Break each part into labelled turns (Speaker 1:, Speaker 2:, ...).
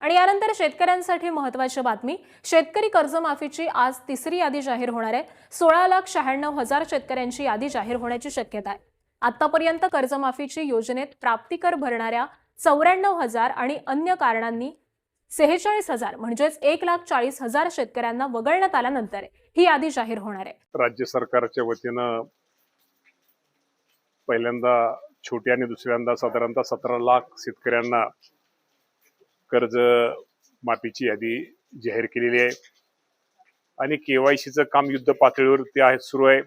Speaker 1: आणि यानंतर शेतकऱ्यांसाठी महत्त्वाची बातमी, शेतकरी कर्जमाफीची आज तिसरी यादी जाहीर होणार आहे। 16,96,000 शेतकऱ्यांची यादी जाहीर होण्याची शक्यता आहे। आतापर्यंत कर्जमाफीची योजनेत प्राप्तिकर भरणाऱ्या 94,000 आणि अन्य कारणांनी 46,000 म्हणजेच 1,40,000 शेतकऱ्यांना वगळण्यात आल्यानंतर ही यादी जाहीर होणार आहे।
Speaker 2: राज्य सरकारच्या वतीनं पहिल्यांदा छोटी आणि दुसऱ्यांदा साधारणतः 17 लाख शेतकऱ्यांना कर्ज माफीची यादी जाहीर केलेली आहे आणि केवायसीचं काम युद्ध पातळीवरती आहे सुरू आहे।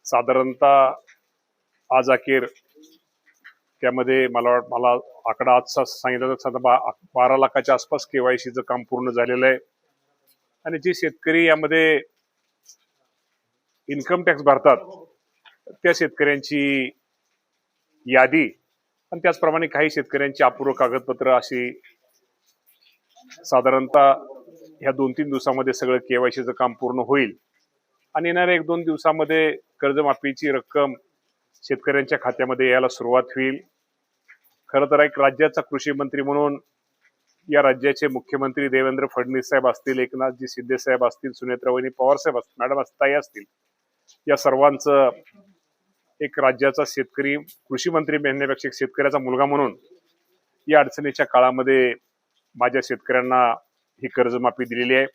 Speaker 2: साधारणतः आज अखेर त्यामध्ये मला आकडा आज सांगितलं तर 12 लाखाच्या आसपास केवायसीचं काम पूर्ण झालेलं आहे आणि जे शेतकरी यामध्ये इन्कम टॅक्स भरतात त्या शेतकऱ्यांची यादी आणि त्याचप्रमाणे काही शेतकऱ्यांची अपूर्व कागदपत्र अशी साधारणतः ह्या 2-3 दिवसामध्ये सगळं केवायसीचं काम पूर्ण होईल आणि येणाऱ्या 1-2 दिवसामध्ये कर्जमाफीची रक्कम शेतकऱ्यांच्या खात्यामध्ये यायला सुरुवात होईल। खरं तर एक राज्याचा कृषी मंत्री म्हणून या राज्याचे मुख्यमंत्री देवेंद्र फडणवीस साहेब असतील, एकनाथजी शिंदे साहेब असतील, सुनेत्रा वहिनी पवार साहेब असतील, मॅडम ताई असतील, या सर्वांचं एक राज्याचा शेतकरी कृषी मंत्री म्हणण्यापेक्षा शेतकऱ्याचा मुलगा म्हणून या अडचणीच्या काळामध्ये माझ्या शेतकऱ्यांना ही कर्जमाफी दिलेली आहे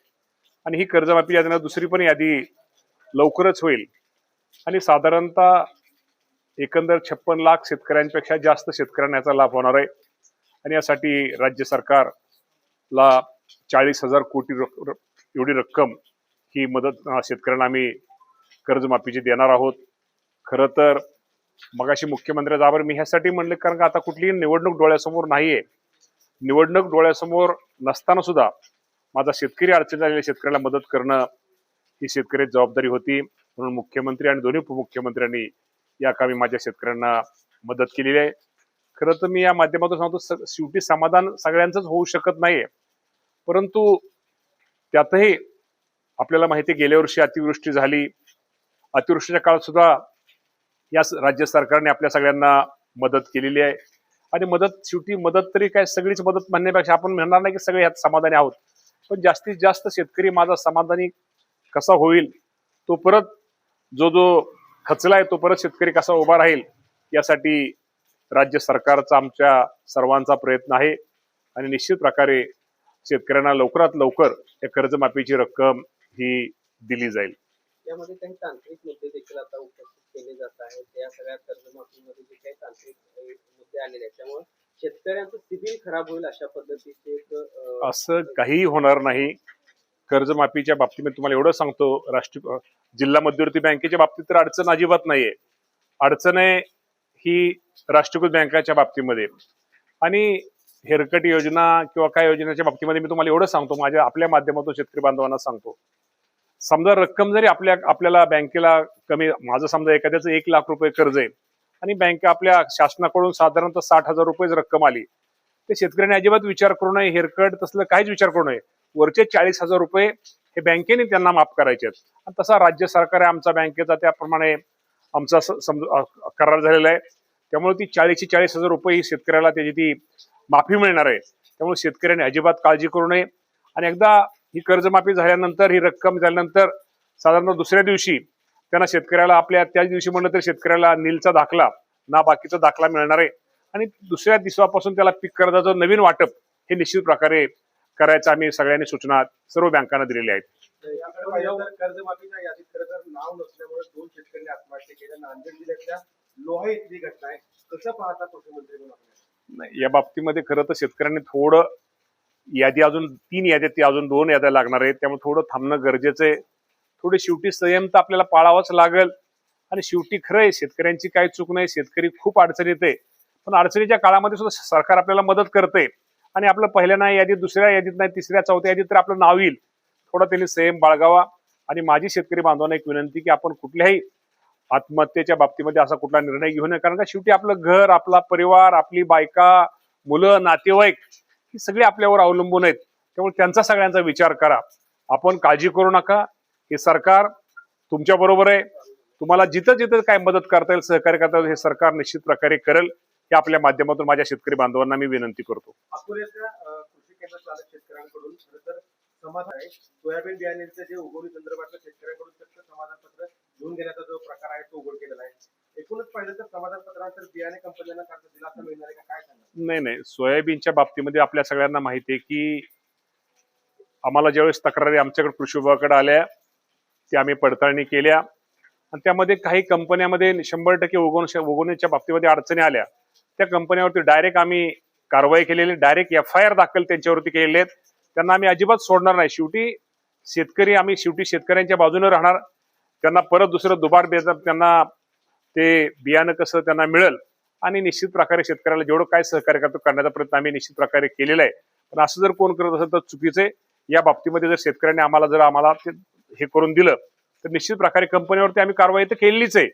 Speaker 2: आणि ही कर्जमाफी यादीनं दुसरी पण यादी लवकरच होईल आणि साधारणतः एकंदर 56 लाख शेतकऱ्यांपेक्षा जास्त शेतकऱ्यांना याचा लाभ होणार आहे आणि यासाठी राज्य सरकारला 40,000 कोटी एवढी रक्कम ही मदत शेतकऱ्यांना आम्ही कर्जमाफीची देणार आहोत। खरं तर मगाशी मुख्यमंत्र्याचा आभार मी ह्यासाठी म्हणले कारण का आता कुठलीही निवडणूक डोळ्यासमोर नाहीये। निवडणूक डोळ्यासमोर नसताना सुद्धा माझा शेतकरी अडचण झालेल्या शेतकऱ्याला मदत करणं ही शेतकऱ्याची जबाबदारी होती, म्हणून मुख्यमंत्री आणि दोन्ही उपमुख्यमंत्र्यांनी या कामी माझ्या शेतकऱ्यांना मदत केलेली आहे। खरं तर मी या माध्यमातून सांगतो शेवटी समाधान सगळ्यांचंच होऊ शकत नाहीये, परंतु त्यातही आपल्याला माहिती आहे गेल्या वर्षी अतिवृष्टी झाली, अतिवृष्टीच्या काळात सुद्धा या राज्य सरकारने आपल्या सगळ्यांना मदत केलेली आहे आणि शेवटी मदत तरी काय सगळीच मदत म्हणण्यापेक्षा आपण म्हणणार नाही की सगळे यात समाधानी आहोत, पण जास्तीत जास्त शेतकरी माझा समाधानी कसा होईल, तो परत जो खचलाय तो परत शेतकरी कसा उभा राहील यासाठी राज्य सरकारचा आमच्या सर्वांचा प्रयत्न आहे आणि निश्चित प्रकारे शेतकऱ्यांना लवकरात लवकर या कर्जमाफीची रक्कम ही दिली जाईल।
Speaker 3: यामध्ये काही तांत्रिक मुद्दे देखील आता उपस्थित केले जात आहेत। या सगळ्या कर्जमाफीमध्ये जे काही तांत्रिक मुद्दे आलेले आहेत त्यामुळे शेतकऱ्यांचं सिबिल खराब होईल अशा पद्धतीचे
Speaker 2: असं काही होणार नाही। कर्जमाफीच्या बाबतीमध्ये तुम्हाला एवढं सांगतो, जिल्हा मध्यवर्ती बँकेच्या बाबतीत तर अडचण अजिबात नाहीये। अडचण आहे ही राष्ट्रीयकृत बँकाच्या बाबतीमध्ये आणि हेरकट योजना किंवा काय योजनेच्या बाबतीमध्ये मी तुम्हाला एवढं सांगतो, आपल्या माध्यमातून शेतकरी बांधवांना सांगतो, समजा रक्कम जरी आपल्याला बँकेला कमी, माझं समजा एखाद्याचं 1 लाख रुपये कर्ज आहे आणि बँक आपल्या शासनाकडून साधारणतः 60,000 रुपये रक्कम आली, ते शेतकऱ्यांनी अजिबात विचार करू नये, हेरकट तसलं काहीच विचार करू नये। वरचे 40,000 रुपये हे बँकेने त्यांना माफ करायचे आहेत आणि तसा राज्य सरकार आहे आमचा बँकेचा, त्याप्रमाणे आमचा करार झालेला आहे। त्यामुळे ती 40,000 रुपये ही शेतकऱ्याला त्याची ती माफी मिळणार आहे। त्यामुळे शेतकऱ्यांनी अजिबात काळजी करू नये आणि एकदा ही कर्जमाफी झाल्यानंतर, ही रक्कम झाल्यानंतर साधारणतः दुसऱ्या दिवशी त्यांना शेतकऱ्याला आपल्या त्याच दिवशी म्हणलं तर शेतकऱ्याला नीलचा दाखला ना बाकीचा दाखला मिळणार आहे आणि दुसऱ्या दिवसापासून त्याला पीक कर्जाचं नवीन वाटप हे निश्चित प्रकारे करायचं आम्ही सगळ्यांनी सूचना सर्व बँकांना दिलेल्या आहेत।
Speaker 3: कर्जमाफीच्या यादीत खरं तर नाव नसल्यामुळे 2 शेतकऱ्यांनी आत्महत्या केल्या। नांदेड जिल्ह्यातल्या लोहा इथली घटना आहे, कसं पाहता कृषी मंत्री म्हणून?
Speaker 2: या बाबतीमध्ये खरं तर शेतकऱ्यांनी थोडं यादी अजून 3 याद्या ती अजून 2 याद्या लागणार आहेत, त्यामुळे थोडं थांबणं गरजेचं आहे। थोडी शेवटी संयम तर आपल्याला पाळावाच लागेल आणि शेवटी खरं आहे शेतकऱ्यांची काही चूक नाही, शेतकरी खूप अडचणीत आहे, पण अडचणीच्या काळामध्ये सुद्धा सरकार आपल्याला मदत करते आणि आपलं पहिल्या नाही यादीत, दुसऱ्या यादीत नाही, तिसऱ्या चौथ्या यादीत तर आपलं नाव येईल। थोडा त्यांनी संयम बाळगावा आणि माझी शेतकरी बांधवांना एक विनंती की आपण कुठल्याही आत्महत्येच्या बाबतीमध्ये असा कुठला निर्णय घेऊ नये, कारण का शेवटी आपलं घर, आपला परिवार, आपली बायका, मुलं, नातेवाईक ही सगळी आपल्यावर अवलंबून आहेत, त्यामुळे त्यांचा सगळ्यांचा विचार करा। आपण काळजी करू नका, हे सरकार तुमच्या बरोबर आहे, तुम्हाला जिथं जिथं काय मदत करता येईल, सहकार्य करता येईल, हे सरकार निश्चित प्रकारे करेल। हे आपल्या माध्यमातून माझ्या शेतकरी बांधवांना मी विनंती करतो।
Speaker 3: अकोल्याच्या कृषी
Speaker 4: समाधान आहे. सोयाबीन बियाण्यांचं जे उगवणी संदर्भातलं शेतकऱ्यांकडून चक्क समाधान पत्र घेऊन घेण्याचा जो प्रकार आहे तो उघड केलेला आहे. एकूणच पाहिलं तर समाधान पत्रानंतर बियाणे कंपन्यांना कर्ज दिलासा मिळणार आहे का, काय सांगणार?
Speaker 2: नाही, सोयाबीनच्या बाबतीमध्ये आपल्या सगळ्यांना माहिती आहे की आम्हाला ज्यावेळेस तक्रारी आमच्याकडे कृषी विभागाकडे आल्या त्या आम्ही पडताळणी केल्या आणि त्यामध्ये काही कंपन्यामध्ये 100% उगवण्याच्या बाबतीमध्ये अडचणी आल्या. त्या कंपन्यावरती डायरेक्ट आम्ही कारवाई केलेली, डायरेक्ट FIR दाखल त्यांच्यावरती केलेले आहेत. त्यांना आम्ही अजिबात सोडणार नाही. शेवटी शेतकऱ्यांच्या बाजूने राहणार. त्यांना परत दुसरं दुबार त्यांना ते बियाणं कसं त्यांना मिळेल आणि निश्चित प्रकारे शेतकऱ्याला जेवढं काय सहकार्य करतो करण्याचा प्रयत्न आम्ही निश्चित प्रकारे केलेला आहे. पण असं जर कोण करत असेल तर चुकीचे या बाबतीमध्ये जर शेतकऱ्यांनी आम्हाला ते हे करून दिलं तर निश्चित प्रकारे कंपनीवरती आम्ही कारवाई तर केलेलीच आहे.